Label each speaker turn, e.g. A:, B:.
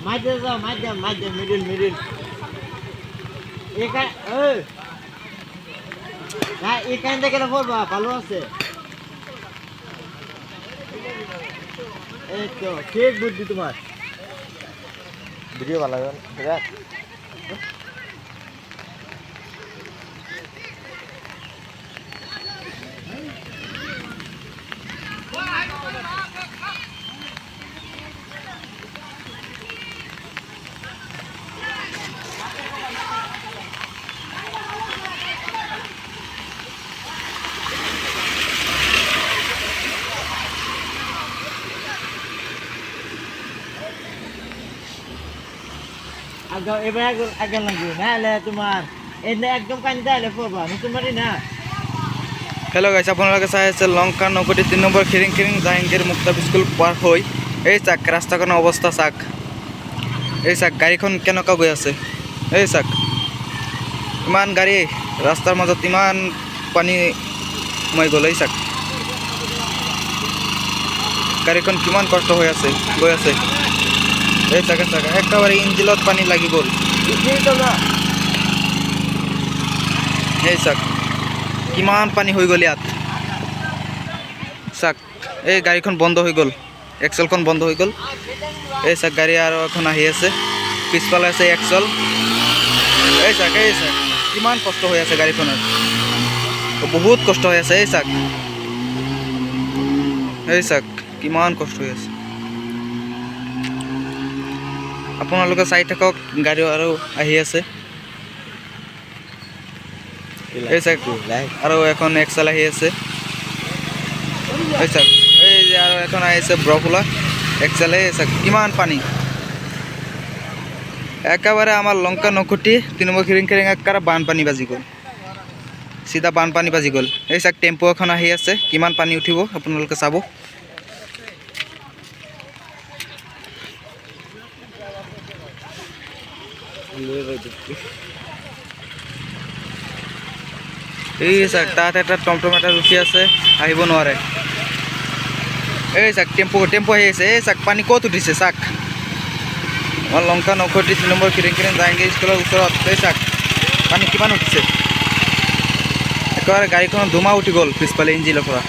A: মাঝে যাও মাঝে মিডিল এখানে না এখান থেকে পড়বা ভালো আছে এই তো ঠিক বুদ্ধি তোমার ভিডিও ভালো লাগে এবার আগে লাগবে না তোমার একদম কানি তাহলে পড়বা তোমারই না।
B: হ্যালো গাইস, আপনারা চাই আছে লঙ্কা নকটি 3 নম্বর খিরিং জাহাঙ্গীর মুক্তাব স্কুল পার হই এই চাক রাস্তাখন অবস্থা চাক এই চাক গাড়ীখন কেনেকুৱা গৈ আছে এই চাক ইমান গাড়ী ৰাস্তাৰ মাজত ইমান পানী মই গ'ল এই চাক গাড়ীখন কিমান কষ্ট হৈ আছে গৈ আছে এই চাক একেবাৰে ইঞ্জিনত পানী লাগি গ'ল এই চাক কিমান পানী হৈ গ'ল ইয়াত চাক এই গাড়ীখন বন্ধ হৈ গ'ল এক্সেলখন বন্ধ হৈ গ'ল এই চাক গাড়ী আৰু এখন আহি আছে পিছফালে আছে এক্সেল এই চাক কিমান কষ্ট হৈ আছে গাড়ীখনৰ বহুত কষ্ট হৈ আছে এই চাক কিমান কষ্ট হৈ আছে আপোনালোকে চাই থাকক গাড়ী আৰু আহি আছে এই চাক আৰু এখন এক্সেল আহি আছে এই চাক এই যে আৰু এখন আহিছে ব্ৰফুলা এক্সেল এই চাক কিমান পানী একেবাৰে আমাৰ লঙ্কা নকুটি 3 নম্বৰ খিৰিং একেবাৰে বানপানী বাজি গ'ল সিধা বানপানী বাজি গ'ল এই চাক টেম্পো এখন আহি আছে কিমান পানী উঠিব আপোনালোকে চাব এই চাক তাত এটা টমটম এটা ৰখি আছে আহিব নোৱাৰে এই চাক টেম্পো আহি আছে এই চাক পানী ক'ত উঠিছে চাক আমাৰ লঙ্কা নকটি 3 নম্বৰ খিৰিং জাহাঙ্গীৰ স্কুলৰ ওচৰত এই চাক পানী কিমান উঠিছে একেবাৰে গাড়ীখন ধুমা উঠি গ'ল পিছফালে ইঞ্জিনৰ পৰা